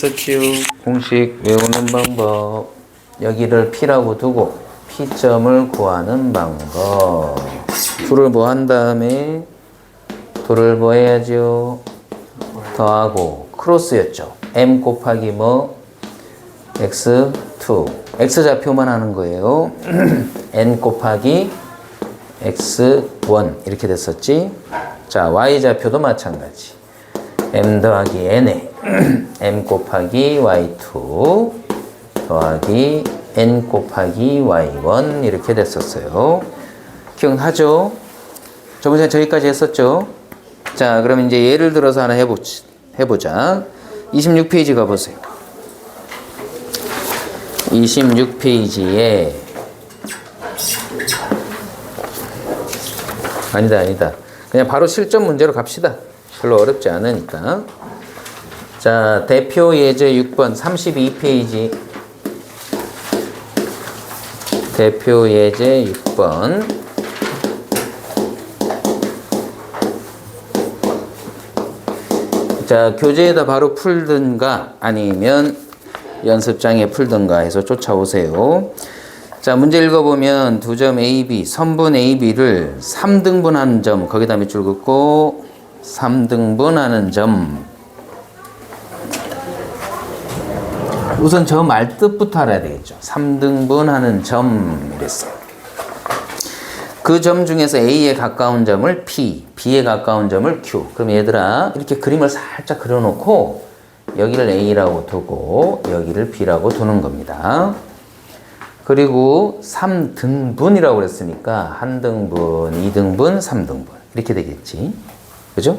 됐었지요. 공식 외우는 방법. 여기를 P라고 두고 P점을 구하는 방법. 둘을 뭐 한 다음에 둘을 뭐 해야죠? 더하고 크로스였죠. M 곱하기 뭐? X2. X좌표만 하는 거예요. N 곱하기 X1 이렇게 됐었지. 자, Y좌표도 마찬가지. M 더하기 N에 M 곱하기 Y2 더하기 N 곱하기 Y1 이렇게 됐었어요. 기억나죠? 저번 시간에 저기까지 했었죠? 자, 그럼 이제 예를 들어서 하나 해보자. 26페이지 가보세요. 26페이지에 아니다. 그냥 바로 실전 문제로 갑시다. 별로 어렵지 않으니까. 자, 대표 예제 6번 32페이지. 대표 예제 6번. 자, 교재에다 바로 풀든가 아니면 연습장에 풀든가 해서 쫓아오세요. 자, 문제 읽어보면 두 점 AB, 선분 AB를 3등분하는 점, 거기다 밑줄 긋고 3등분하는 점. 우선 저 말뜻부터 알아야 되겠죠. 3등분하는 점 이랬어요. 그 점 중에서 A에 가까운 점을 P, B에 가까운 점을 Q. 그럼 얘들아 이렇게 그림을 살짝 그려놓고 여기를 A라고 두고 여기를 B라고 두는 겁니다. 그리고 3등분이라고 그랬으니까 1등분, 2등분, 3등분 이렇게 되겠지. 그죠?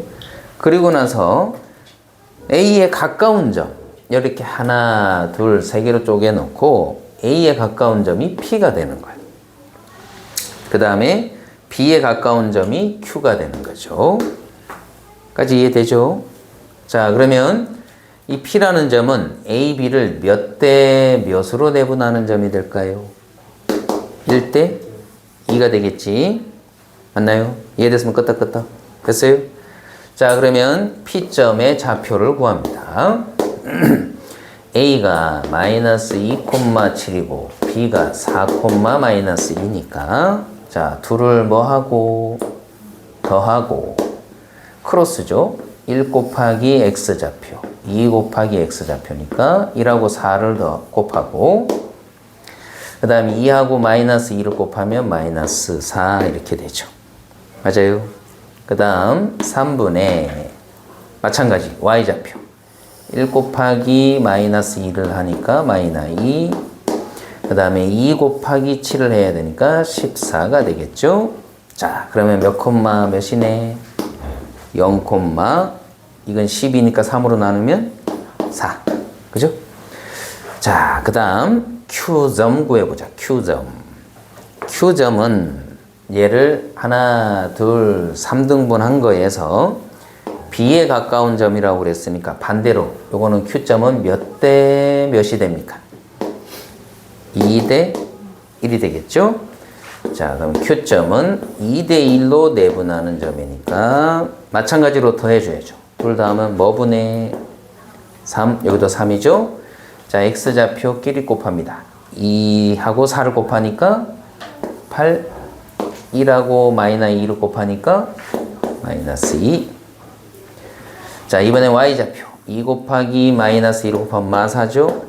그리고 나서 A에 가까운 점 이렇게 하나, 둘, 세 개로 쪼개놓고 A에 가까운 점이 P가 되는 거예요. 그 다음에 B에 가까운 점이 Q가 되는 거죠. 까지 이해되죠? 자, 그러면 이 P라는 점은 A, B를 몇 대 몇으로 내분하는 점이 될까요? 1대 2가 되겠지. 맞나요? 이해됐으면 끄떡끄떡. 됐어요? 자, 그러면 P점의 좌표를 구합니다. A가 마이너스 2,7이고 B가 4,-2니까 자, 둘을 뭐 하고 더하고 크로스죠. 1 곱하기 X좌표 2 곱하기 X좌표니까 1하고 4를 더 곱하고 그 다음에 2하고 마이너스 2를 곱하면 마이너스 4 이렇게 되죠. 맞아요? 그 다음 3분의 마찬가지 Y좌표 1 곱하기 마이너스 2를 하니까 마이너스 2 그 다음에 2 곱하기 7을 해야 되니까 14가 되겠죠. 자, 그러면 몇 콤마 몇이네? 0 콤마 이건 10이니까 3으로 나누면 4 그죠? 자, 그 다음 Q점 구해보자. Q점은 얘를 하나, 둘, 3등분 한 거에서 B에 가까운 점이라고 그랬으니까 반대로 요거는 Q점은 몇 대 몇이 됩니까? 2대 1이 되겠죠? 자, 그럼 Q점은 2대 1로 내분하는 점이니까 마찬가지로 더해줘야죠. 둘 다 하면 뭐 분의 3, 여기도 3이죠? 자, X좌표끼리 곱합니다. 2하고 4를 곱하니까 8, 1하고 마이너스 2를 곱하니까 마이너스 2. 자, 이번에 Y좌표 2 곱하기 마이너스 2를 곱하면 마사죠?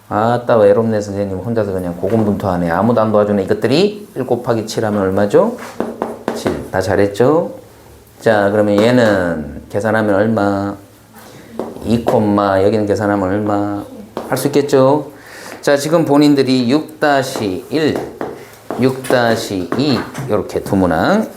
아따 외롭네 선생님 혼자서 그냥 고군분투하네. 아무도 안 도와주네. 이것들이 1 곱하기 7 하면 얼마죠? 7. 다 잘했죠? 자, 그러면 얘는 계산하면 얼마? 2, 여기는 계산하면 얼마? 할 수 있겠죠? 자, 지금 본인들이 6-1, 6-2 이렇게 두 문항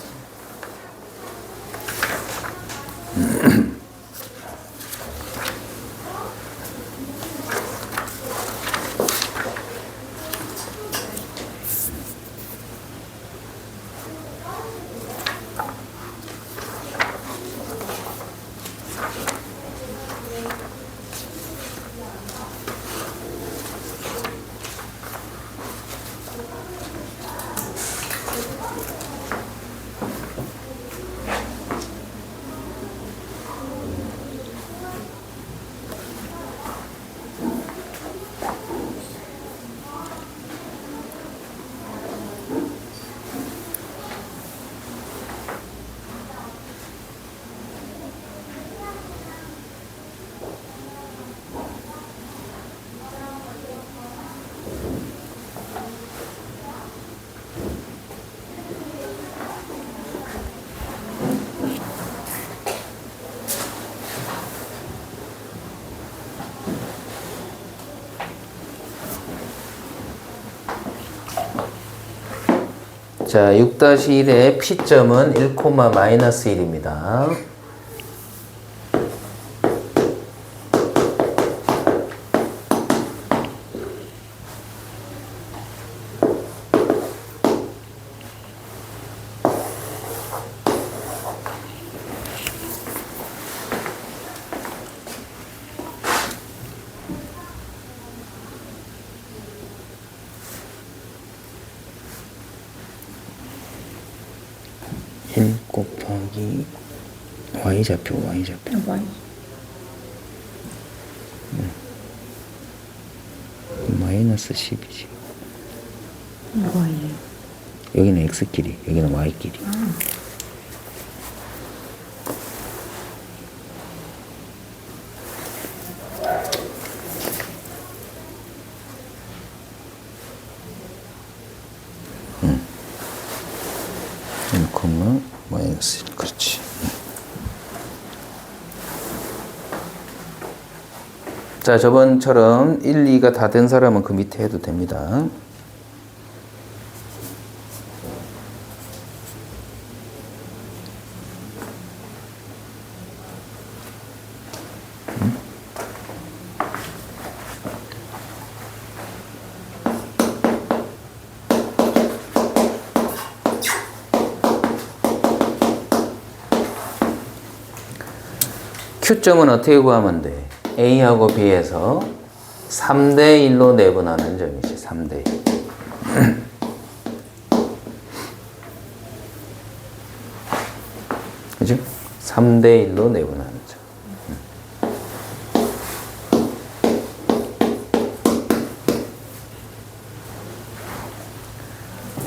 자, 6-1의 P점은 1, 마이너스 1입니다. 곱하기 y좌표 Y. 마이너스 10이지. Y. 여기는 x끼리, 여기는 y끼리. 마이너스 1, 그렇지. 자, 저번처럼 1, 2가 다 된 사람은 그 밑에 해도 됩니다. Q점은 어떻게 구하면 돼? A하고 B에서 3대1로 내분하는 점이지. 3대1. 그죠? 3대1로 내분하는 점.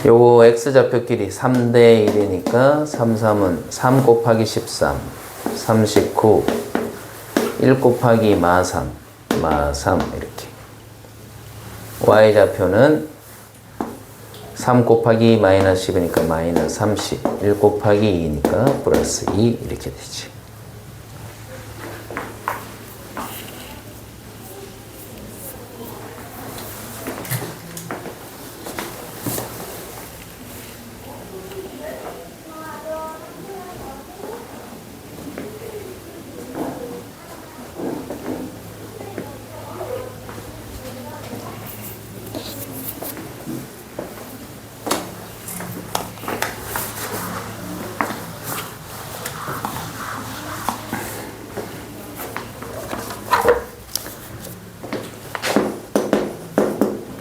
요거 X좌표끼리 3대1이니까 3, 3은 3 곱하기 13, 39, 1 곱하기 마3 이렇게. Y좌표는 3 곱하기 마이너스 10이니까 마이너스 30, 1 곱하기 2니까 플러스 2 이렇게 되지.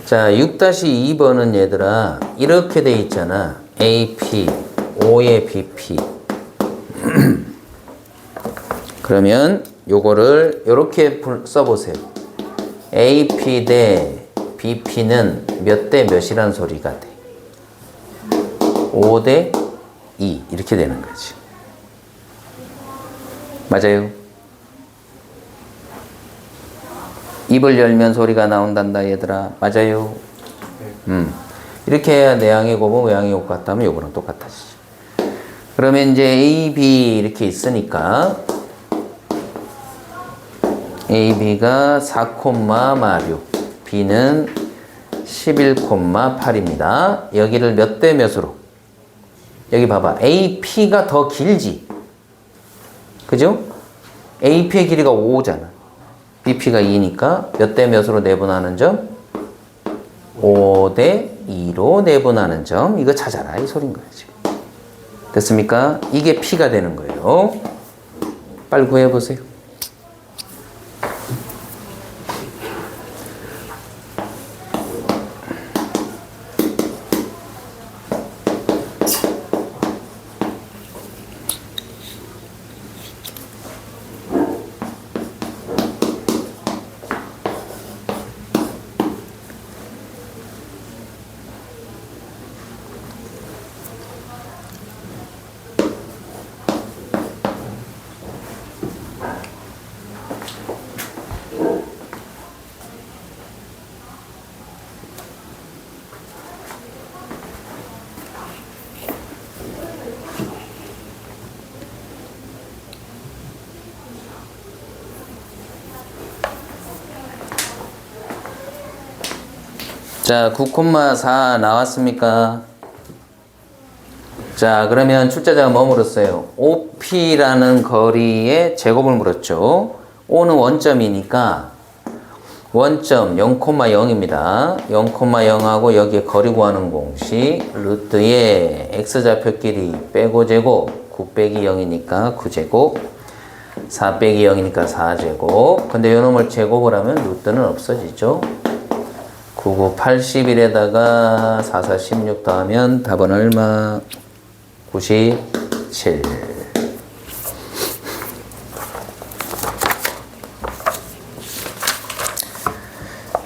자, 6-2번은 얘들아 이렇게 돼 있잖아. AP, O에 BP. 그러면 요거를 요렇게 써보세요. AP 대 BP는 몇 대 몇이란 소리가 돼? 5대 2 이렇게 되는 거지. 맞아요? 입을 열면 소리가 나온단다 얘들아. 맞아요? 이렇게 해야 내양의 곱은 외양의 곱 같다면 요거랑 똑같아지지. 그러면 이제 A, B 이렇게 있으니까 A, B가 4,6, B는 11,8입니다. 여기를 몇 대 몇으로? 여기 봐봐. A, P가 더 길지? 그죠? A, P의 길이가 5잖아. BP가 2니까 몇 대 몇으로 내분하는 점? 5대 2로 내분하는 점. 이거 찾아라 이 소린 거야 지금. 됐습니까? 이게 P가 되는 거예요. 빨리 구해보세요. 자, 9,4 나왔습니까? 자, 그러면 출제자가 뭐 물었어요? OP라는 거리의 제곱을 물었죠. O는 원점이니까 원점 0,0입니다. 0,0하고 여기에 거리 구하는 공식 루트에 x좌표끼리 빼고 제곱 9 빼기 0이니까 9제곱 4 빼기 0이니까 4제곱. 근데 요놈을 제곱을 하면 루트는 없어지죠. 9, 9, 81에다가 4, 4, 16 더하면 답은 얼마? 97.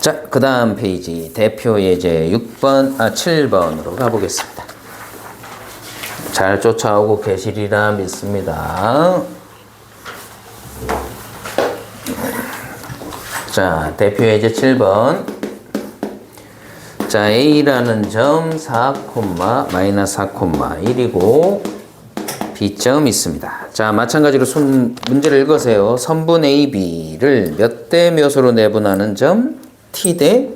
자, 그 다음 페이지 대표 예제 7번으로 가보겠습니다. 잘 쫓아오고 계시리라 믿습니다. 자, 대표 예제 7번. 자, A라는 점 4,-4,1이고 B점 있습니다. 자, 마찬가지로 문제를 읽으세요. 선분 AB를 몇 대 몇으로 내분하는 점 T 대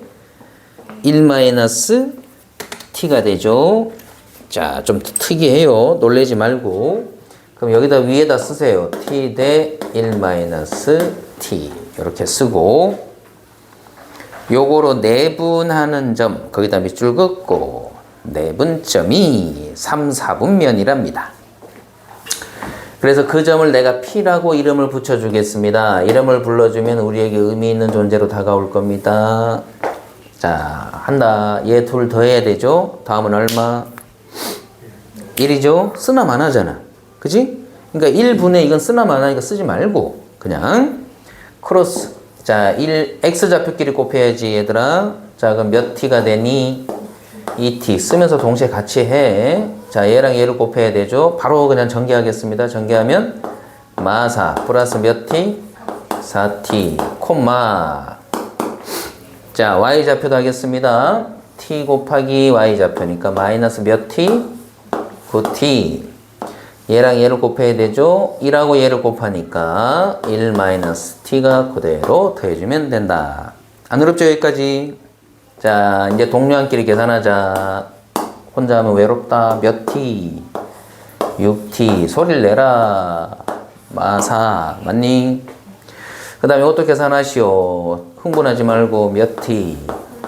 1-T가 되죠. 자, 좀 특이해요. 놀라지 말고. 그럼 여기다 위에다 쓰세요. T 대 1-T 이렇게 쓰고 요거로 내분하는 점 거기다 밑줄 긋고 내분점이 3, 4분면이랍니다. 그래서 그 점을 내가 P라고 이름을 붙여주겠습니다. 이름을 불러주면 우리에게 의미 있는 존재로 다가올 겁니다. 자, 한다. 얘 둘 더해야 되죠? 다음은 얼마? 1이죠? 쓰나 마나잖아. 그지? 그러니까 1분의 이건 쓰나 마나니까 쓰지 말고 그냥 크로스. 자, x좌표끼리 곱해야지 얘들아. 자, 그럼 몇 t가 되니? 2t. 쓰면서 동시에 같이 해. 자, 얘랑 얘를 곱해야 되죠. 바로 그냥 전개하겠습니다. 전개하면 마사 플러스 몇 t? 4t 콤마. 자, y좌표도 하겠습니다. t 곱하기 y좌표니까 마이너스 몇 t? 9t. 얘랑 얘를 곱해야 되죠. 1하고 얘를 곱하니까 1-t가 그대로 더해주면 된다. 안 어렵죠? 여기까지. 자, 이제 동료한끼리 계산하자. 혼자 하면 외롭다. 몇 t? 6t. 소리를 내라. 마사. 맞니? 그 다음에 이것도 계산하시오. 흥분하지 말고 몇 t?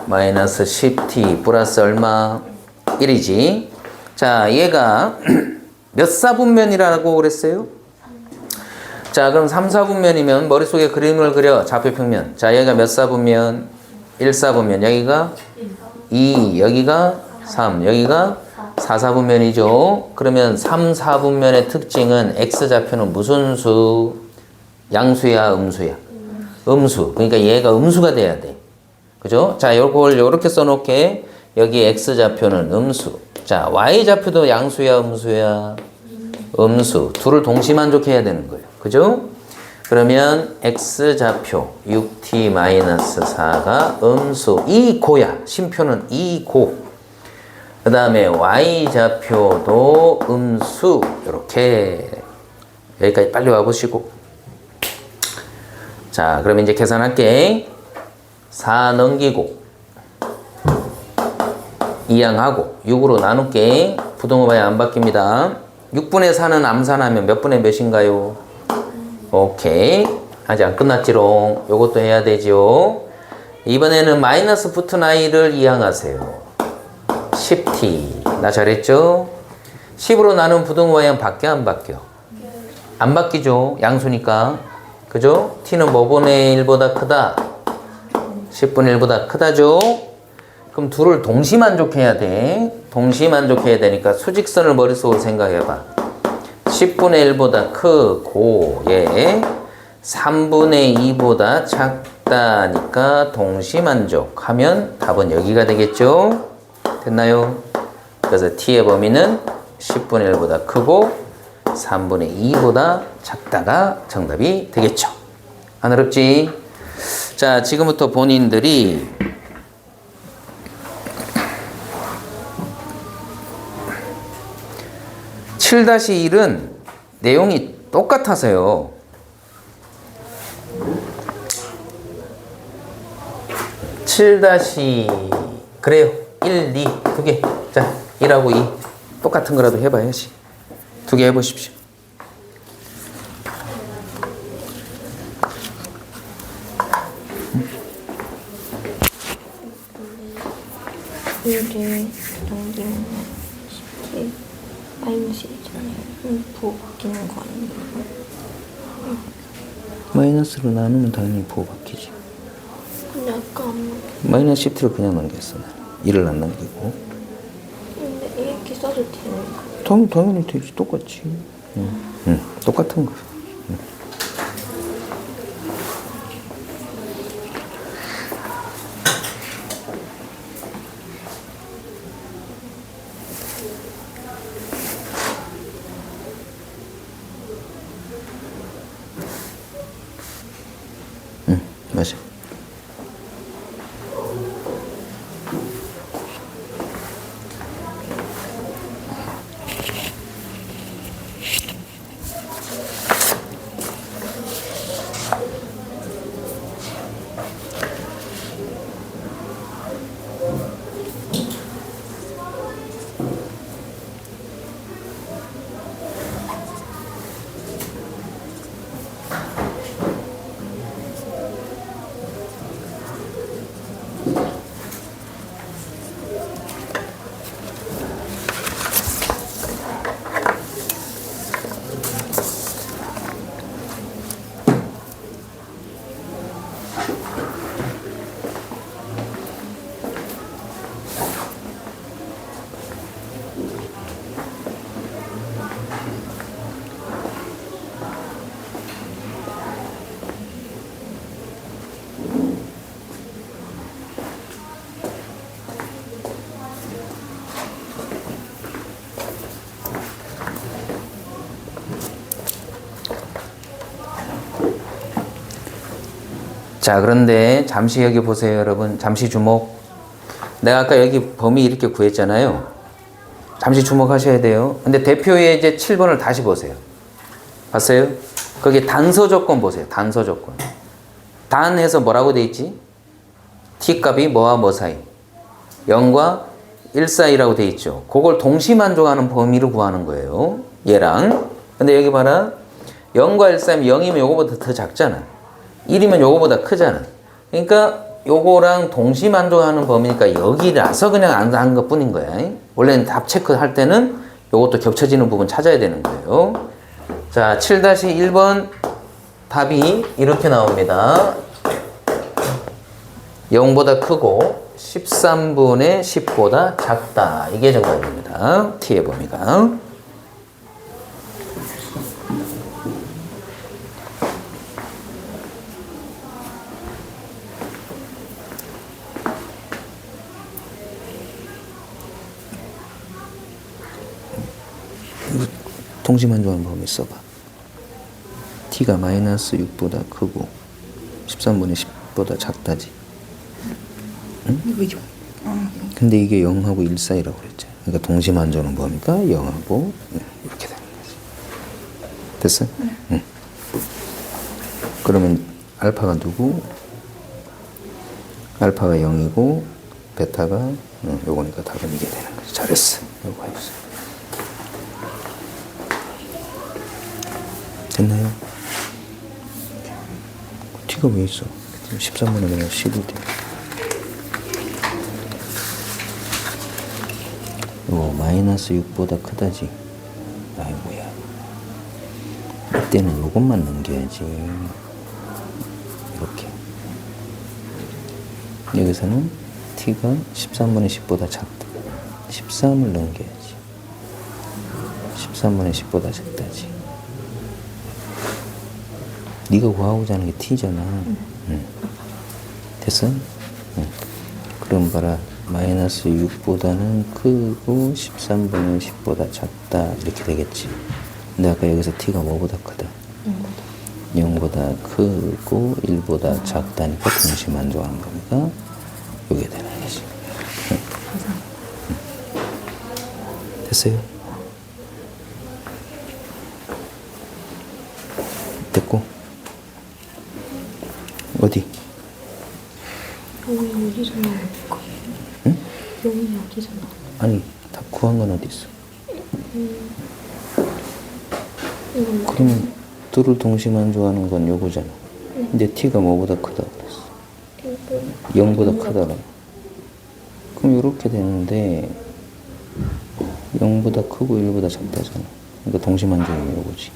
마이너스 10t 플러스 얼마? 1이지. 자, 얘가 몇 사분면이라고 그랬어요? 자, 그럼 3, 4분면이면 머릿속에 그림을 그려. 좌표평면. 자, 여기가 몇 사분면? 1, 4분면. 여기가 2, 여기가 3, 여기가 4, 4분면이죠. 그러면 3, 4분면의 특징은 x좌표는 무슨 수? 양수야, 음수야? 음수. 그러니까 얘가 음수가 돼야 돼. 그죠? 자, 요걸 요렇게 써놓게. 여기 x좌표는 음수. 자, y좌표도 양수야, 음수야? 음수. 둘을 동시만족해야 되는 거예요. 그죠? 그러면 x좌표 6t-4가 음수 2고야. 심표는 2고. 그 다음에 y좌표도 음수. 이렇게 여기까지 빨리 와보시고. 자, 그럼 이제 계산할게. 4 넘기고 2항하고 6으로 나눌게. 부등호방이 안 바뀝니다. 6분의 4는 암산하면 몇 분의 몇인가요? 오케이. 아직 안 끝났지롱. 요것도 해야 되죠. 이번에는 마이너스 붙은 i를 2항하세요. 10t. 나 잘했죠? 10으로 나눈 부등호방이 바뀌어 안 바뀌어? 안 바뀌죠. 양수니까. 그죠? t는 뭐 분의 1보다 크다? 10분의 1보다 크다죠? 그럼 둘을 동시만족해야 돼. 동시만족해야 되니까 수직선을 머릿속으로 생각해봐. 10분의 1보다 크고 얘 3분의 2보다 작다니까 동시만족하면 답은 여기가 되겠죠? 됐나요? 그래서 t의 범위는 10분의 1보다 크고 3분의 2보다 작다가 정답이 되겠죠. 안 어렵지? 자, 지금부터 본인들이 7-1은 내용이 똑같아서요. 7- 그래요. 1, 2 두 개. 자, 1하고 2. 똑같은 거라도 해봐야지. 두 개 해보십시오. 얘를 넘기면 10개 마이너스 1이잖아요. 부호 바뀌는 거 아니에요? 마이너스로 나누면 당연히 부호 바뀌지. 근데 아까 안 넘겨. 마이너스 10t를 그냥 넘겼어. 1을 안 넘기고. 근데 이렇게 써도 되는 거. 당연히 되지. 똑같지. 응. 똑같은 거야. 맞아. 자, 그런데 잠시 여기 보세요, 여러분. 잠시 주목. 내가 아까 여기 범위 이렇게 구했잖아요. 잠시 주목하셔야 돼요. 근데 대표의 이제 7번을 다시 보세요. 봤어요? 거기 단서 조건 보세요. 단서 조건. 단해서 뭐라고 돼 있지? t 값이 뭐와 뭐 사이? 0과 1 사이라고 돼 있죠. 그걸 동시 만족하는 범위를 구하는 거예요. 얘랑. 근데 여기 봐라. 0과 1 사이면 0이면 요거보다 더 작잖아. 1이면 요거보다 크잖아. 그러니까 요거랑 동시 만족하는 범위니까 여기라서 그냥 안 한 것 뿐인 거야. 원래는 답 체크할 때는 요것도 겹쳐지는 부분 찾아야 되는 거예요. 자, 7-1번 답이 이렇게 나옵니다. 0보다 크고 13분의 10보다 작다. 이게 정답입니다. t의 범위가. 동시만족하는 범위 써봐. t가 마이너스 6보다 크고 13분의 10보다 작다지. 응? 이거 근데 이게 0하고 1 사이라고 그랬죠. 그러니까 동시만족하는 범위가 0하고 이렇게 되는 거지. 됐어? 응. 그러면 알파가 누구? 알파가 0이고 베타가 요거니까 답은 이게 되는 거지. 잘했어. 요거 해보세요. 됐나요? t가 왜 있어? 13분의 그냥 10이 돼. 이거 마이너스 6보다 크다지. 아이고야. 이때는 요것만 넘겨야지. 이렇게. 여기서는 t가 13분의 10보다 작다. 13을 넘겨야지. 13분의 10보다 작다지. 네가 구하고자 하는 게 t잖아. 됐어? 그럼 봐라. 마이너스 6보다는 크고 13분의 10보다 작다. 이렇게 되겠지. 근데 아까 여기서 t가 뭐보다 크다? 0보다 크고 1보다 작다니까 동시 만족하는 거니까 이게 되는 거지. 됐어요? 됐고. 어디? 여기 어디서 나올 거예요? 응? 여기 어디서 나올 아니, 답 구한 건 어디 있어? 그럼 둘을 동시에 만족하는 건 요거잖아. 근데 t가 뭐보다 크다고 그랬어? 0보다 크다라고. 그럼 요렇게 되는데 0보다 크고 1보다 작다잖아. 그러니까 동시 만족이 요거지.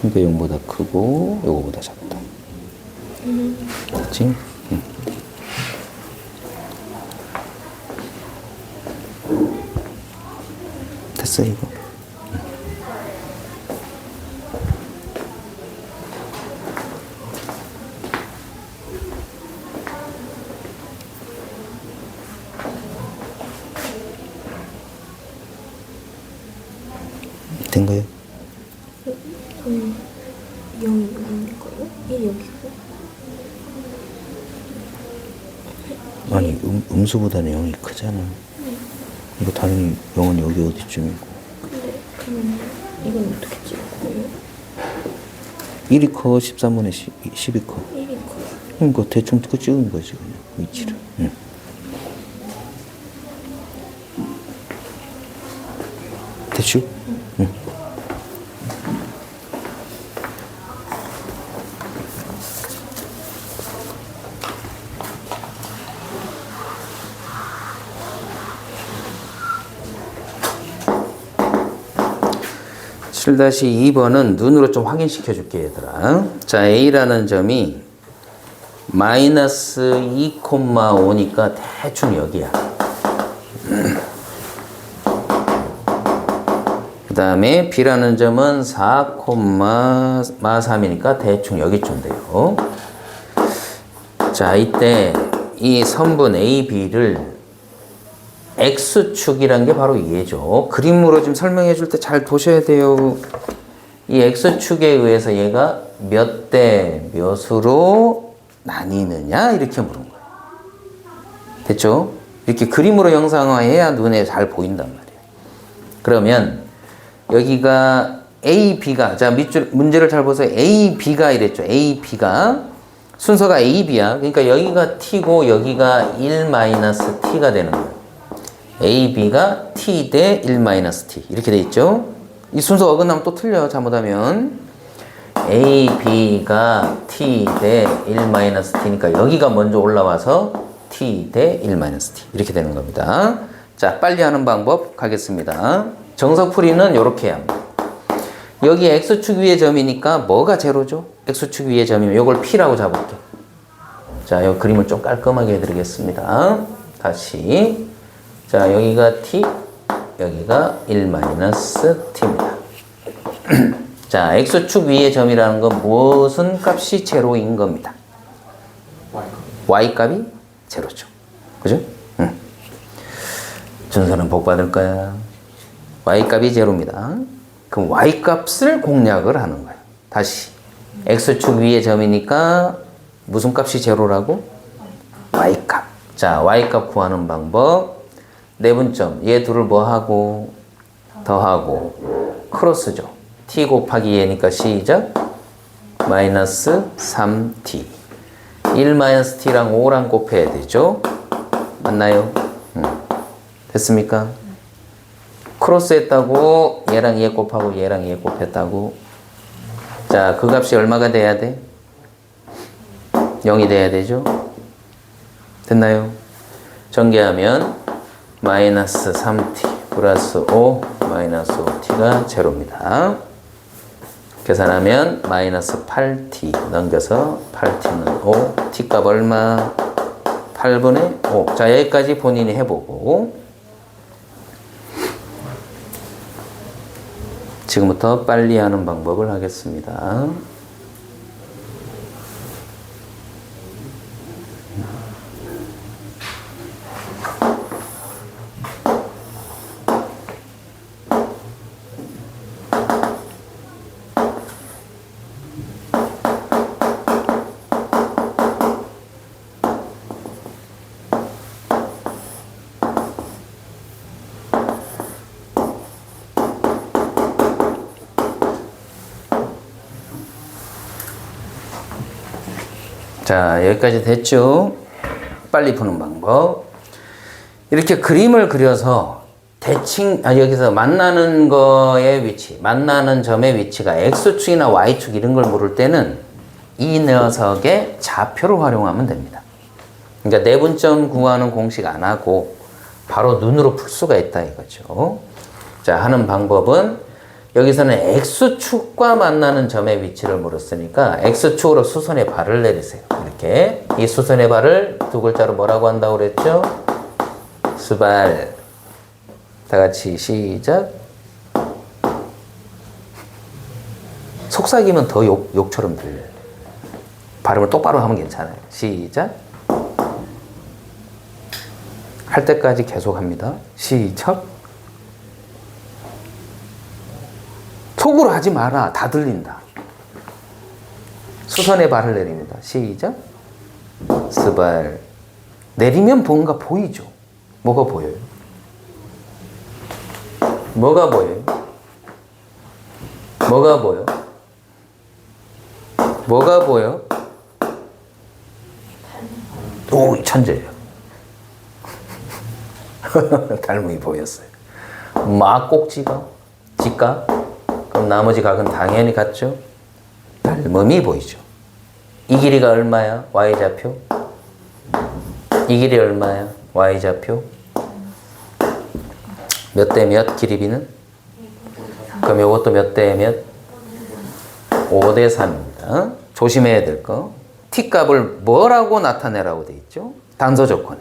그러니까 0보다 크고 요거보다 작다. 됐지? 응. 됐어 이거. 된 거예요? 0이 여기인 거예요? 1이 여기고. 아니 음수보다는 0이 크잖아. 이거 당연히 0은 여기 어디쯤이고. 근데 그러면 이건 어떻게 찍을 거예요? 1이 커 13분의 10이 커. 1이 커요. 그러니까 대충 그 찍은 거지 그냥 위치를. 응. 대충? 응. (7-2번은) 눈으로 좀 확인시켜 줄게 얘들아. 자, A라는 점이 마이너스 2,5니까 대충 여기야. 그 다음에 B라는 점은 4,3이니까 대충 여기쯤 돼요. 자, 이때 이 선분 A, B를 X축이란 게 바로 이해죠. 그림으로 좀 설명해 줄 때 잘 보셔야 돼요. 이 X축에 의해서 얘가 몇 대 몇으로 나뉘느냐 이렇게 물은 거예요. 됐죠? 이렇게 그림으로 형상화해야 눈에 잘 보인단 말이에요. 그러면 여기가 A, B가 자 밑줄 문제를 잘 보세요. A, B가 이랬죠. A, B가 순서가 A, B야. 그러니까 여기가 T고 여기가 1-T가 되는 거예요. A, B가 T 대 1-T 이렇게 돼 있죠. 이 순서 어긋나면 또 틀려. 잘못하면 A, B가 T 대 1-T니까 여기가 먼저 올라와서 T 대 1-T 이렇게 되는 겁니다. 자, 빨리 하는 방법 가겠습니다. 정석풀이는 이렇게 합니다. 여기 X축 위의 점이니까 뭐가 제로죠? X축 위의 점이면 이걸 P라고 잡을게. 자, 이 그림을 좀 깔끔하게 해드리겠습니다. 다시. 자, 여기가 T, 여기가 1-T입니다. 자, X축 위의 점이라는 건 무슨 값이 제로인 겁니다. Y값이 제로죠. 그죠? 준서는 복 받을 거야. Y값이 제로입니다. 그럼 Y값을 공략을 하는 거예요. 다시. X축 위의 점이니까 무슨 값이 제로라고? Y값. 자, Y값 구하는 방법. 내분점. 얘 둘을 뭐하고? 더하고. 크로스죠. T 곱하기 얘니까 시작. 마이너스 3T. 1-T랑 5랑 곱해야 되죠. 맞나요? 됐습니까? 크로스 했다고 얘랑 얘 곱하고 얘랑 얘 곱했다고. 자, 그 값이 얼마가 돼야 돼? 0이 돼야 되죠. 됐나요? 전개하면 마이너스 3t 플러스 5 마이너스 5t가 제로입니다. 계산하면 마이너스 8t 넘겨서 8t는 5 t값 얼마? 8분의 5. 자, 여기까지 본인이 해보고 지금부터 빨리 하는 방법을 하겠습니다. 자, 여기까지 됐죠? 빨리 푸는 방법. 이렇게 그림을 그려서 여기서 만나는 거의 위치, 만나는 점의 위치가 X축이나 Y축 이런 걸 모를 때는 이 녀석의 좌표를 활용하면 됩니다. 그러니까 내분점 구하는 공식 안 하고 바로 눈으로 풀 수가 있다 이거죠. 자, 하는 방법은 여기서는 X축과 만나는 점의 위치를 물었으니까 X축으로 수선의 발을 내리세요. 이렇게. 이 수선의 발을 두 글자로 뭐라고 한다고 그랬죠? 수발. 다 같이 시작. 속삭이면 더 욕처럼 들려요. 발음을 똑바로 하면 괜찮아요. 시작. 할 때까지 계속 합니다. 시작. 속으로 하지 마라. 다 들린다. 수선의 발을 내립니다. 시작. 스발. 내리면 뭔가 보이죠? 뭐가 보여요? 뭐가 보여요? 뭐가 보여? 뭐가 보여? 오, 천재예요. 닮음이 보였어요. 막 꼭지가? 직각? 그럼 나머지 각은 당연히 같죠? 닮음이 보이죠. 이 길이가 얼마야? Y좌표. 이 길이 얼마야? Y좌표. 몇 대 몇 길이비는? 그럼 이것도 몇 대 몇? 5대 3입니다. 조심해야 될 거. T값을 뭐라고 나타내라고 돼 있죠? 단서 조건에.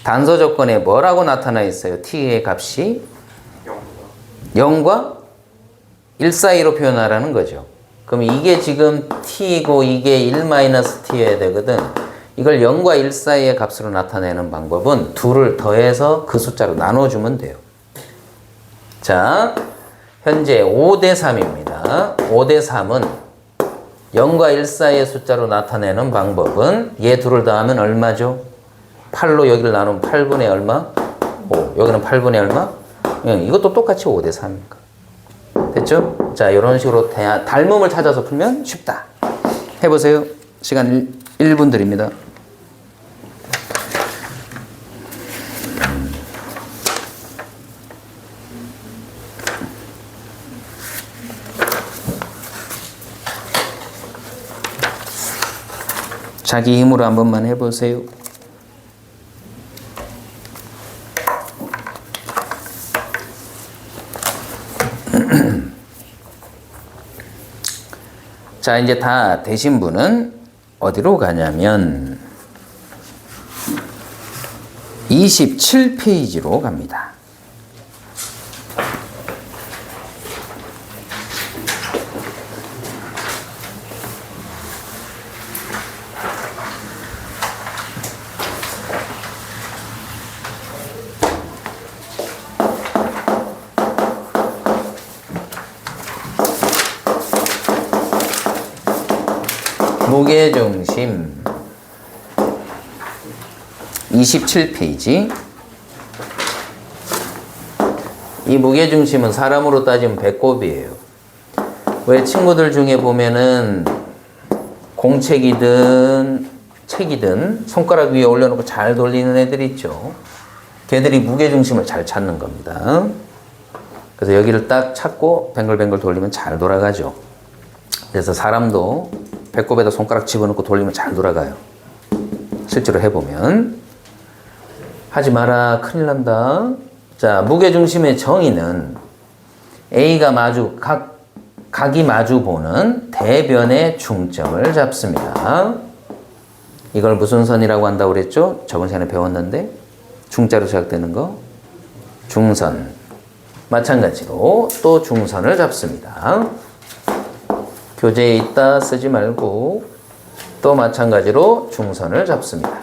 단서 조건에 뭐라고 나타나 있어요? T의 값이 0과 1 사이로 표현하라는 거죠. 그럼 이게 지금 T이고 이게 1-T여야 되거든. 이걸 0과 1 사이의 값으로 나타내는 방법은 둘을 더해서 그 숫자로 나눠주면 돼요. 자, 현재 5대 3입니다. 5대 3은 0과 1 사이의 숫자로 나타내는 방법은 얘 둘을 더하면 얼마죠? 8로 여기를 나누면 8분의 얼마? 5. 여기는 8분의 얼마? 이것도 똑같이 5대 3입니다. 됐죠? 자, 이런 식으로 닮음을 찾아서 풀면 쉽다. 해보세요. 시간 1분 드립니다. 자기 힘으로 한 번만 해보세요. 자, 이제 다 되신 분은 어디로 가냐면 27페이지로 갑니다. 무게중심 27페이지. 이 무게중심은 사람으로 따지면 배꼽이에요. 왜 친구들 중에 보면은 공책이든 책이든 손가락 위에 올려놓고 잘 돌리는 애들 있죠. 걔들이 무게중심을 잘 찾는 겁니다. 그래서 여기를 딱 찾고 뱅글뱅글 돌리면 잘 돌아가죠. 그래서 사람도 배꼽에다 손가락 집어넣고 돌리면 잘 돌아가요. 실제로 해보면. 하지 마라. 큰일 난다. 자, 무게중심의 정의는 A가 각이 마주 보는 대변의 중점을 잡습니다. 이걸 무슨 선이라고 한다고 그랬죠? 저번 시간에 배웠는데 중자로 시작되는 거 중선. 마찬가지로 또 중선을 잡습니다. 교재에 있다 쓰지 말고 또 마찬가지로 중선을 잡습니다.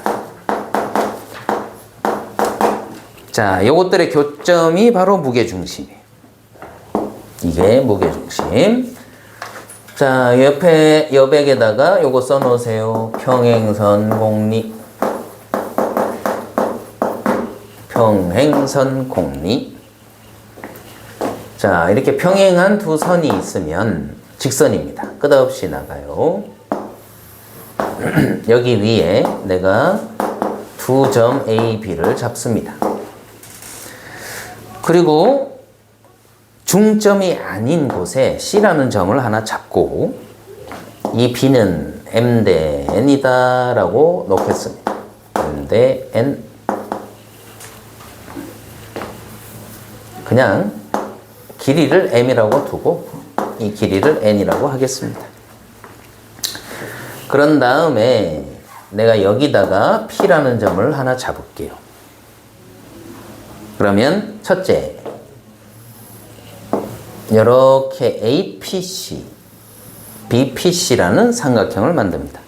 자, 요것들의 교점이 바로 무게중심이에요. 이게 무게중심. 자, 옆에 여백에다가 요거 써놓으세요. 평행선 공리. 평행선 공리. 자, 이렇게 평행한 두 선이 있으면 직선입니다. 끝없이 나가요. 여기 위에 내가 두 점 A, B를 잡습니다. 그리고 중점이 아닌 곳에 C라는 점을 하나 잡고 이 B는 M 대 N이다 라고 놓겠습니다. M 대 N. 그냥 길이를 M이라고 두고 이 길이를 N이라고 하겠습니다. 그런 다음에 내가 여기다가 P라는 점을 하나 잡을게요. 그러면 첫째, 이렇게 APC, BPC라는 삼각형을 만듭니다.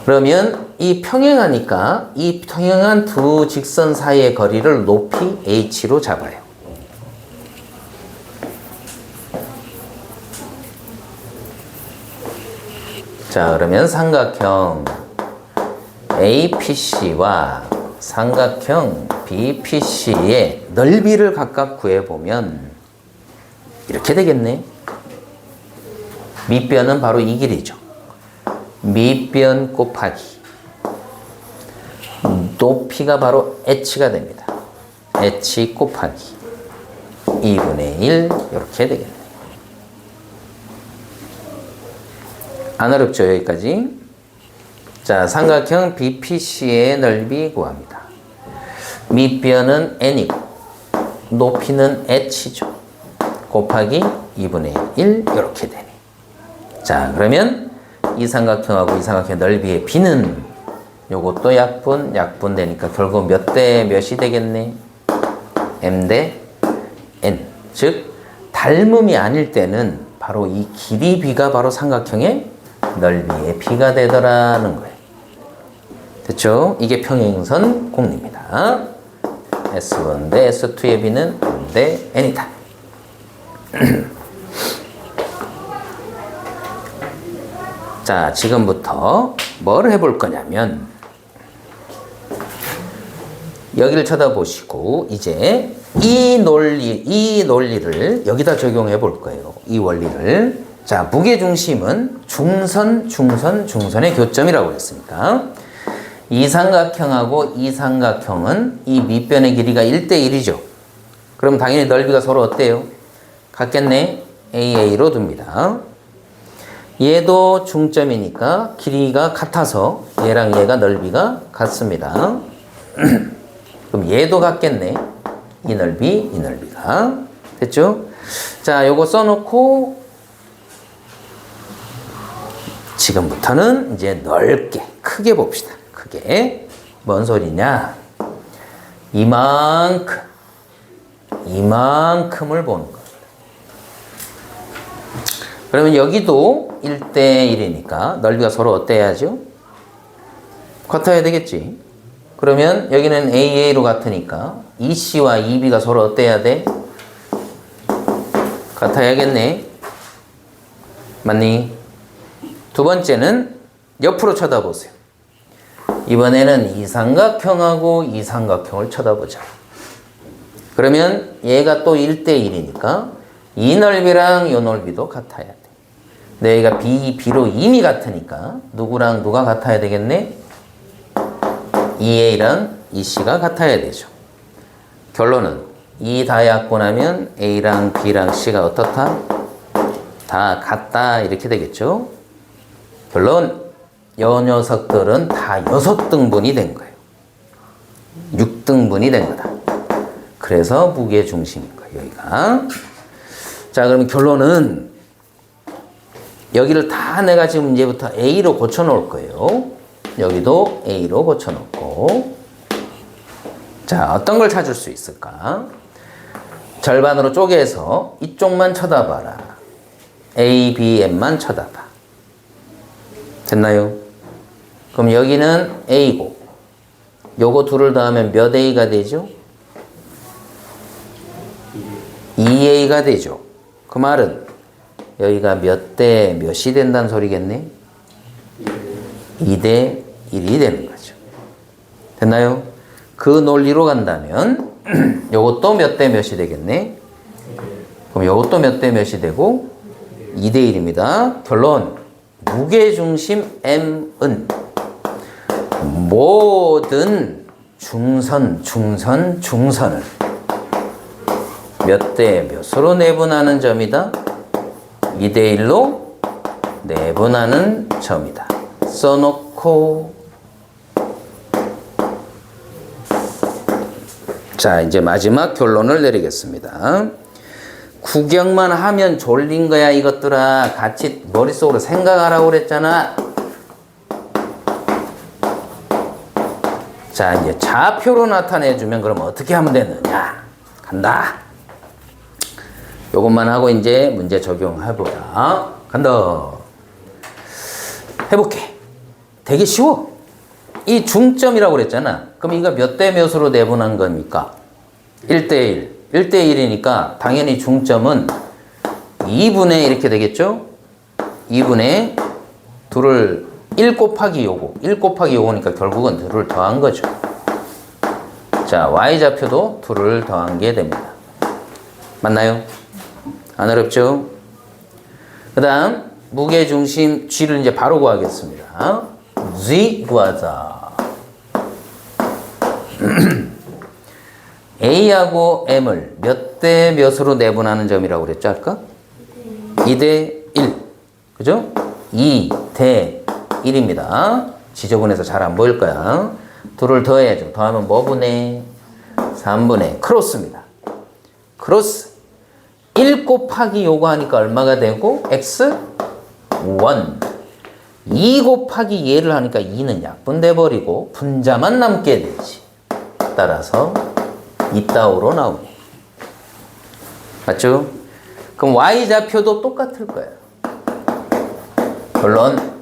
그러면 이 평행하니까 이 평행한 두 직선 사이의 거리를 높이 H로 잡아요. 자, 그러면 삼각형 APC와 삼각형 BPC의 넓이를 각각 구해보면 이렇게 되겠네. 밑변은 바로 이 길이죠. 밑변 곱하기 높이가 바로 h가 됩니다. h 곱하기 2분의 1 이렇게 되겠네. 안 어렵죠? 여기까지. 자, 삼각형 BPC의 넓이 구합니다. 밑변은 n이고 높이는 h죠. 곱하기 2분의 1 이렇게 되네. 자, 그러면 이 삼각형하고 이 삼각형의 넓이의 b는 요것도 약분 되니까 결국 몇 대 몇이 되겠네? m 대 n. 즉 닮음이 아닐 때는 바로 이 길이 b가 바로 삼각형의 넓이의 b가 되더라는 거예요. 됐죠? 이게 평행선 공리입니다. S1 대 S2의 b는 m 대 n이다. 자, 지금부터 뭘 해볼 거냐면 여기를 쳐다보시고 이제 이 논리를 여기다 적용해 볼 거예요. 이 원리를. 자, 무게중심은 중선의 교점이라고 했습니다. 이 삼각형하고 이 삼각형은 이 밑변의 길이가 1대1이죠. 그럼 당연히 넓이가 서로 어때요? 같겠네? AA로 둡니다. 얘도 중점이니까 길이가 같아서 얘랑 얘가 넓이가 같습니다. 그럼 얘도 같겠네. 이 넓이가. 됐죠? 자, 요거 써놓고 지금부터는 이제 넓게, 크게 봅시다. 크게. 뭔 소리냐? 이만큼을 보는 겁니다. 그러면 여기도 1대1이니까 넓이가 서로 어때야죠? 같아야 되겠지. 그러면 여기는 AA로 같으니까 EC와 EB가 서로 어때야 돼? 같아야겠네. 맞니? 두 번째는 옆으로 쳐다보세요. 이번에는 이 삼각형하고 이 삼각형을 쳐다보자. 그러면 얘가 또 1대1이니까 이 넓이랑 이 넓이도 같아야 돼. 근데 여기가 B로 이미 같으니까 누구랑 누가 같아야 되겠네? EA랑 EC가 같아야 되죠. 결론은 이 다 약분하면 A랑 B랑 C가 어떻다? 다 같다 이렇게 되겠죠. 결론 요 녀석들은 다 6등분이 된 거예요. 6등분이 된 거다. 그래서 무게중심인 거예요. 여기가. 자, 그럼 결론은 여기를 다 내가 지금 이제부터 A로 고쳐 놓을 거예요. 여기도 A로 고쳐 놓고. 자, 어떤 걸 찾을 수 있을까? 절반으로 쪼개서 이쪽만 쳐다봐라. A, B, M만 쳐다봐. 됐나요? 그럼 여기는 A고 요거 둘을 더하면 몇 A가 되죠? 2A가 되죠. 그 말은 여기가 몇 대 몇이 된다는 소리겠네? 2대 1이 되는 거죠. 됐나요? 그 논리로 간다면 요것도 몇 대 몇이 되겠네? 그럼 요것도 몇 대 몇이 되고 2대 1입니다. 결론 무게중심 M은 모든 중선을 몇 대 몇으로 내분하는 점이다? 2대 1로 내분하는 점이다. 써놓고 자, 이제 마지막 결론을 내리겠습니다. 구경만 하면 졸린 거야, 이것들아. 같이 머릿속으로 생각하라고 그랬잖아. 자, 이제 좌표로 나타내주면 그럼 어떻게 하면 되느냐? 간다. 요것만 하고 이제 문제 적용해보자. 간다. 해볼게. 되게 쉬워. 이 중점이라고 그랬잖아. 그럼 이거 몇 대 몇으로 내분한 겁니까? 1대 1. 1대 1이니까 당연히 중점은 2분의 이렇게 되겠죠? 2분의 둘을 1 곱하기 요거. 1 곱하기 요거니까 결국은 둘을 더한 거죠. 자, y좌표도 둘을 더한 게 됩니다. 맞나요? 안 어렵죠? 그 다음 무게중심 g를 이제 바로 구하겠습니다. g 구하자. A하고 M을 몇 대 몇으로 내분하는 점이라고 그랬죠, 아까? 2대 1. 그죠? 2대 1입니다. 지저분해서 잘 안 보일 거야. 둘을 더해야죠. 더하면 뭐 분의? 3분의 크로스입니다. 크로스. 1 곱하기 요거 하니까 얼마가 되고? x 1. 2 곱하기 얘를 하니까 2는 약분돼 버리고 분자만 남게 되지. 따라서 이따오로 나오네. 맞죠? 그럼 y좌표도 똑같을 거예요. 물론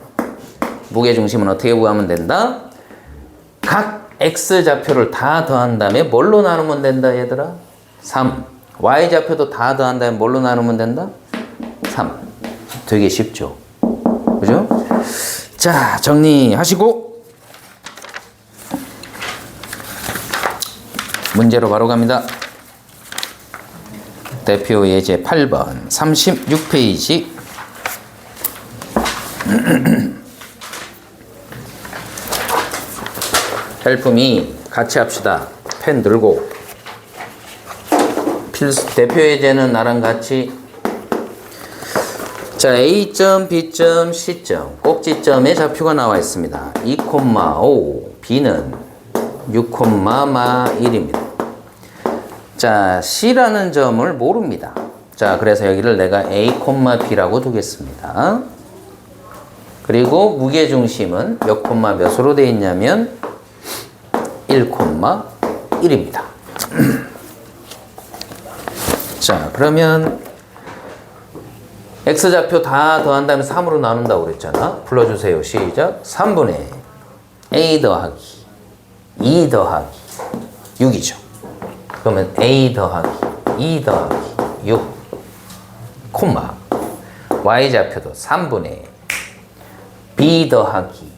무게중심은 어떻게 구하면 된다? 각 x좌표를 다 더한 다음에 뭘로 나누면 된다, 얘들아? 3. y좌표도 다 더한 다음에 뭘로 나누면 된다? 3. 되게 쉽죠? 그죠? 자, 정리하시고 문제로 바로 갑니다. 대표 예제 8번 36페이지. 헬프미 같이 합시다. 펜 들고. 대표 예제는 나랑 같이. 자, A점, B점, C점 꼭지점에 좌표가 나와 있습니다. 2,5, B는 6,1입니다. 자, C라는 점을 모릅니다. 자, 그래서 여기를 내가 A, B라고 두겠습니다. 그리고 무게중심은 몇 콤마 몇으로 되어 있냐면 1,1입니다. 자, 그러면 X좌표 다 더한 다음에 3으로 나눈다고 그랬잖아. 불러주세요. 시작. 3분의 A 더하기 2 더하기 6이죠. 그러면 A 더하기 2 더하기 6 콤마 Y좌표도 3분의 B 더하기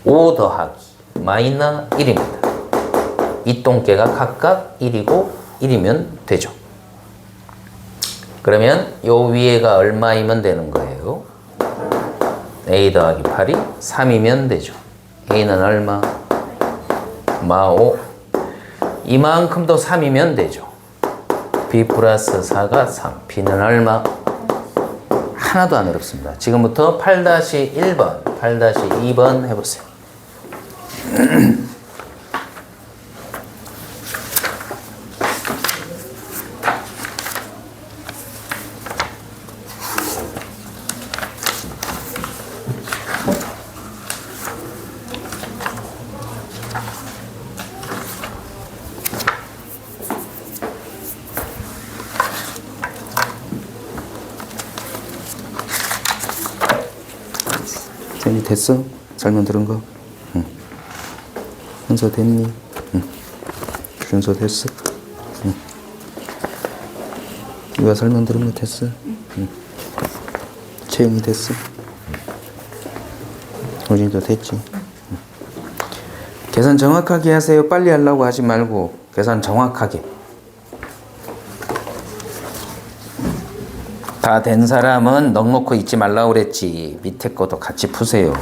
5 더하기 마이너 1입니다. 이 똥개가 각각 1이고 1이면 되죠. 그러면 요 위에가 얼마이면 되는 거예요? A 더하기 8이 3이면 되죠. A는 얼마? 마5. 이만큼 더 3이면 되죠. B 플러스 4가 3. B는 얼마? 하나도 안 어렵습니다. 지금부터 8-1번, 8-2번 해보세요. 쌤이 됐어? 설명 들은 거? 응. 순서 됐니? 응. 순서 됐어? 응. 이거 설명 들은 거 됐어? 응. 채용이 됐어? 우진도 됐지? 응. 계산 정확하게 하세요. 빨리 하려고 하지 말고 계산 정확하게. 다 된 사람은 넉넉히 잊지 말라고 그랬지. 밑에 것도 같이 푸세요.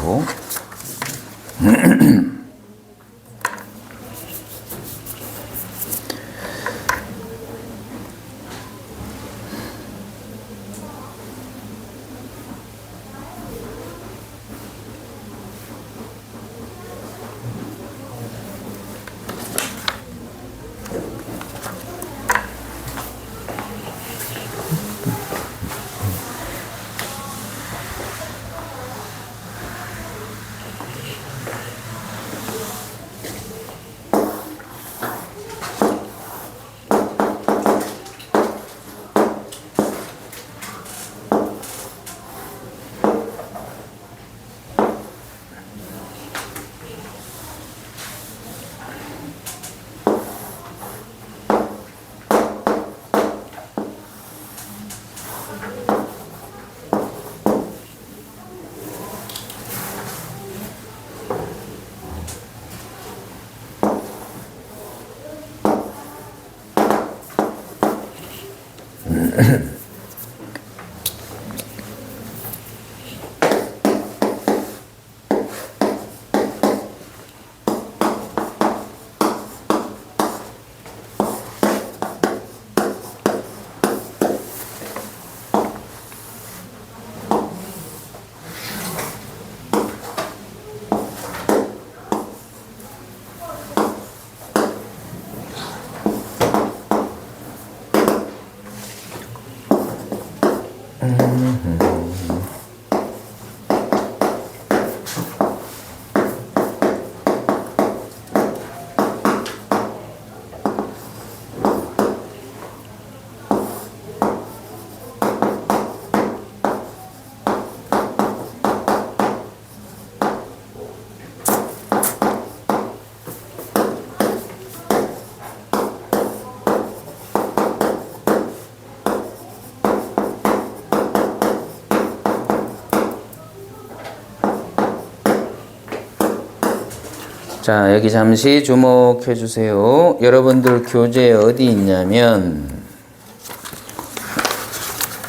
자, 여기 잠시 주목해 주세요. 여러분들 교재에 어디 있냐면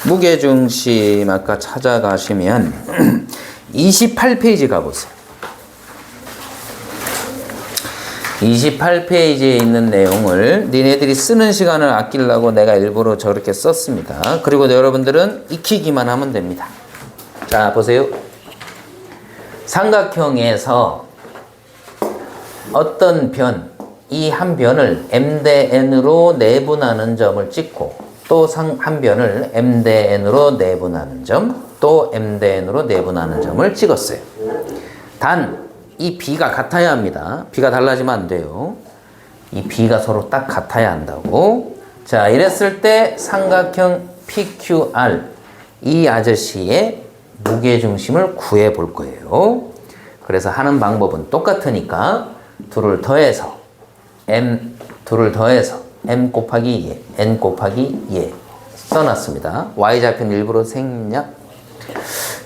무게중심 아까 찾아가시면 28페이지 가보세요. 28페이지에 있는 내용을 니네들이 쓰는 시간을 아끼려고 내가 일부러 저렇게 썼습니다. 그리고 여러분들은 익히기만 하면 됩니다. 자, 보세요. 삼각형에서 어떤 변, 이 한 변을 m 대 n으로 내분하는 점을 찍고 또 한 변을 m 대 n으로 내분하는 점, 또 m 대 n으로 내분하는 점을 찍었어요. 단, 이 b가 같아야 합니다. b가 달라지면 안 돼요. 이 b가 서로 딱 같아야 한다고. 자, 이랬을 때 삼각형 PQR, 이 아저씨의 무게중심을 구해 볼 거예요. 그래서 하는 방법은 똑같으니까 둘을 더해서 m 곱하기 2에 n 곱하기 2에 써놨습니다. y좌표는 일부러 생략.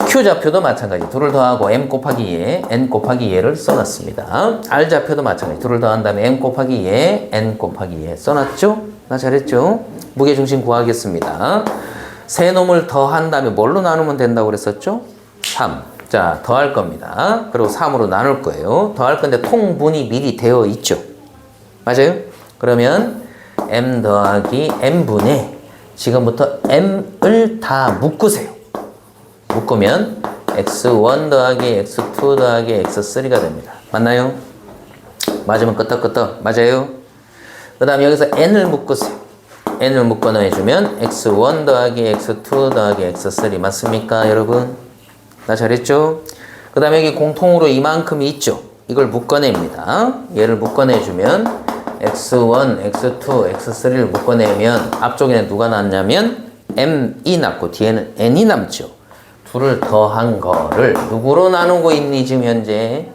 q좌표도 마찬가지. 둘을 더하고 m 곱하기 2에 n 곱하기 2를 써놨습니다. r좌표도 마찬가지. 둘을 더한 다음에 m 곱하기 2에 n 곱하기 2에 써놨죠? 나 잘했죠? 무게중심 구하겠습니다. 세 놈을 더한 다음에 뭘로 나누면 된다고 그랬었죠? 3. 자, 더할 겁니다. 그리고 3으로 나눌 거예요. 더할 건데 통분이 미리 되어 있죠. 맞아요? 그러면 m 더하기 n분의 지금부터 m을 다 묶으세요. 묶으면 x1 더하기 x2 더하기 x3가 됩니다. 맞나요? 맞으면 끄떡끄떡. 맞아요? 그 다음에 여기서 n을 묶으세요. n을 묶어 넣어주면 x1 더하기 x2 더하기 x3 맞습니까, 여러분? 나 잘했죠? 그 다음에 여기 공통으로 이만큼이 있죠? 이걸 묶어냅니다. 얘를 묶어내주면 x1, x2, x3를 묶어내면 앞쪽에는 누가 남냐면 m이 남고 뒤에는 n이 남죠. 둘을 더한 거를 누구로 나누고 있니 지금 현재?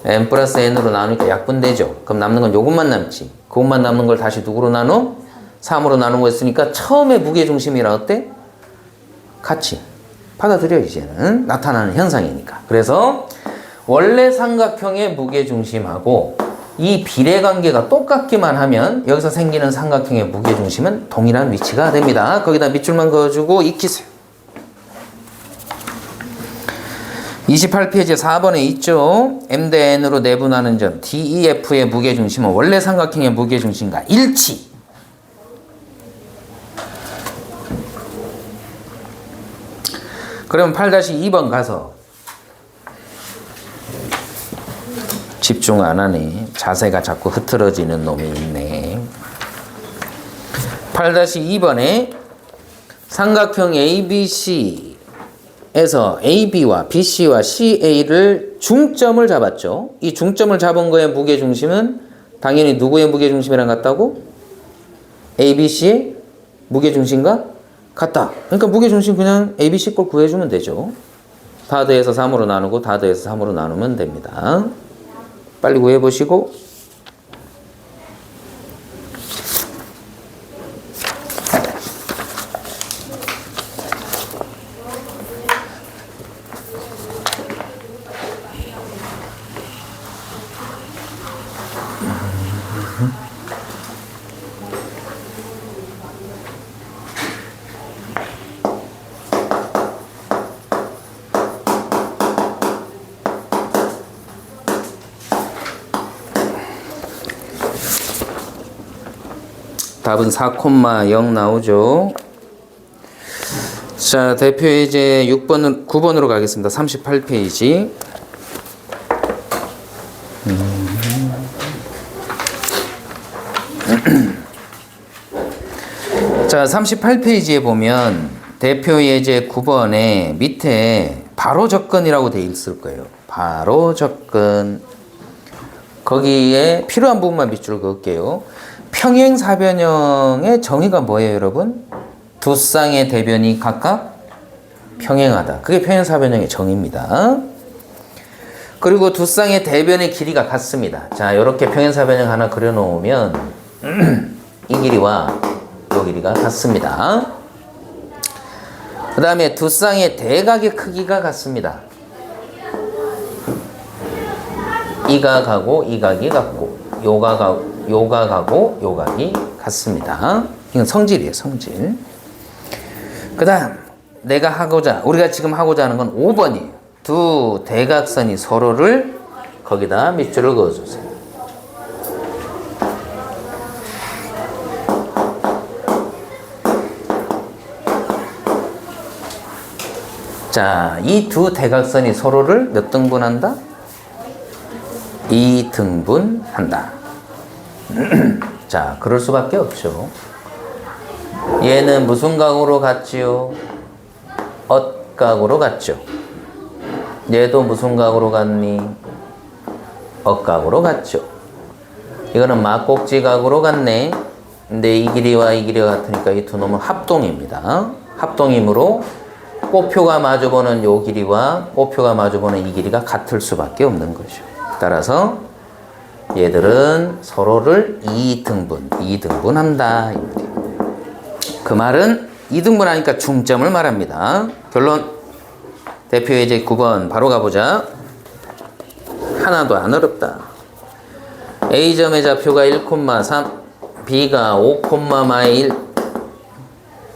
m 플러스 n으로 나누니까 약분되죠. 그럼 남는 건 요것만 남지. 그것만 남는 걸 다시 누구로 나눠? 3으로 나누고 있으니까 처음에 무게중심이랑 어때? 같이 받아들여. 이제는 나타나는 현상이니까. 그래서 원래 삼각형의 무게중심하고 이 비례관계가 똑같기만 하면 여기서 생기는 삼각형의 무게중심은 동일한 위치가 됩니다. 거기다 밑줄만 그어주고 익히세요. 28페이지 4번에 있죠. m 대 n으로 내분하는 점 DEF의 무게중심은 원래 삼각형의 무게중심과 일치. 그러면 8-2번 가서 집중 안 하네. 자세가 자꾸 흐트러지는 놈이 있네. 8-2번에 삼각형 ABC에서 AB와 BC와 CA를 중점을 잡았죠. 이 중점을 잡은 거의 무게중심은 당연히 누구의 무게중심이랑 같다고? ABC의 무게중심과 같다. 그러니까 무게중심 그냥 ABC 걸 구해주면 되죠. 다 더해서 3으로 나누고 다 더해서 3으로 나누면 됩니다. 빨리 구해보시고. 답은 4,0 나오죠. 자, 대표 예제 9번으로 가겠습니다. 38페이지. 자, 38페이지에 보면 대표 예제 9번에 밑에 바로 접근이라고 돼 있을 거예요. 바로 접근. 거기에 필요한 부분만 밑줄 그을게요. 평행사변형의 정의가 뭐예요, 여러분? 두 쌍의 대변이 각각 평행하다. 그게 평행사변형의 정의입니다. 그리고 두 쌍의 대변의 길이가 같습니다. 자, 이렇게 평행사변형 하나 그려놓으면 이 길이와 이 길이가 같습니다. 그 다음에 두 쌍의 대각의 크기가 같습니다. 이 각하고 이 각이 같고 요 각하고 요 각이 같습니다. 이건 성질이에요, 성질. 그 다음 우리가 지금 하고자 하는 건 5번이에요. 두 대각선이 서로를 거기다 밑줄을 그어주세요. 자, 이 두 대각선이 서로를 몇 등분한다? 2등분한다. 자, 그럴 수밖에 없죠. 얘는 무슨 각으로 같지요? 엇각으로 같죠. 얘도 무슨 각으로 같니? 엇각으로 같죠. 이거는 막꼭지 각으로 같네. 근데 이 길이와 이 길이가 같으니까 이 두 놈은 합동입니다. 합동이므로 꼬표가 마주보는 요 길이와 꼬표가 마주보는 이 길이가 같을 수밖에 없는 거죠. 따라서 얘들은 서로를 2등분한다. 그 말은 2등분하니까 중점을 말합니다. 결론. 대표 예제 9번 바로 가보자. 하나도 안 어렵다. A점의 좌표가 1,3, B가 5,-1,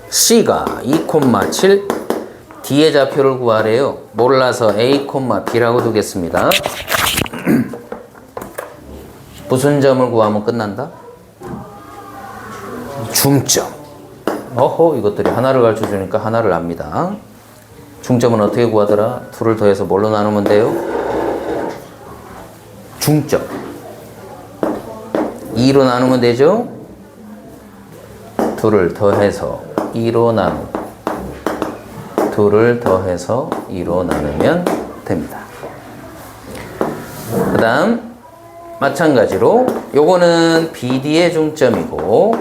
C가 2,7, D의 좌표를 구하래요. 몰라서 A, B라고 두겠습니다. 무슨 점을 구하면 끝난다? 중점. 어허, 이것들이 하나를 가르쳐 주니까 하나를 압니다. 중점은 어떻게 구하더라? 둘을 더해서 뭘로 나누면 돼요? 중점. 2로 나누면 되죠? 둘을 더해서 2로 나누고 둘을 더해서 2로 나누면 됩니다. 그 다음 마찬가지로 요거는 BD의 중점이고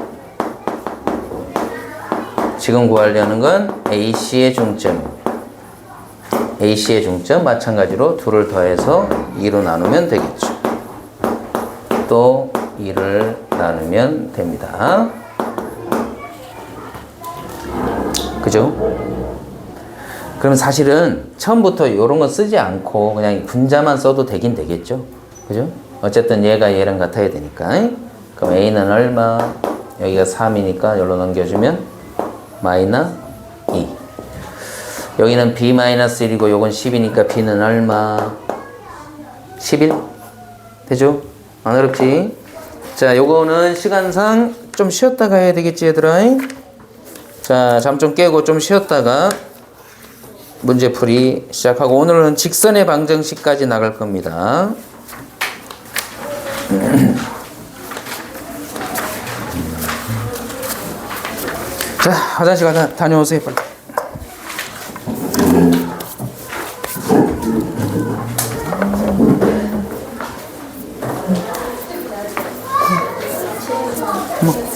지금 구하려는 건 AC의 중점입니다. AC의 중점 마찬가지로 둘을 더해서 2로 나누면 되겠죠. 또 2를 나누면 됩니다. 그죠? 그럼 사실은 처음부터 이런 거 쓰지 않고 그냥 분자만 써도 되긴 되겠죠. 그죠? 어쨌든 얘가 얘랑 같아야 되니까. 그럼 A는 얼마? 여기가 3이니까 여기로 넘겨주면 마이너스 2. 여기는 B-1이고 요건 10이니까 B는 얼마? 11? 되죠? 안 어렵지? 자, 요거는 시간상 좀 쉬었다가 해야 되겠지, 얘들아? 자, 잠 좀 깨고 좀 쉬었다가 문제풀이 시작하고 오늘은 직선의 방정식까지 나갈 겁니다. 자, 화장실 다녀오세요, 빨리. 뭐.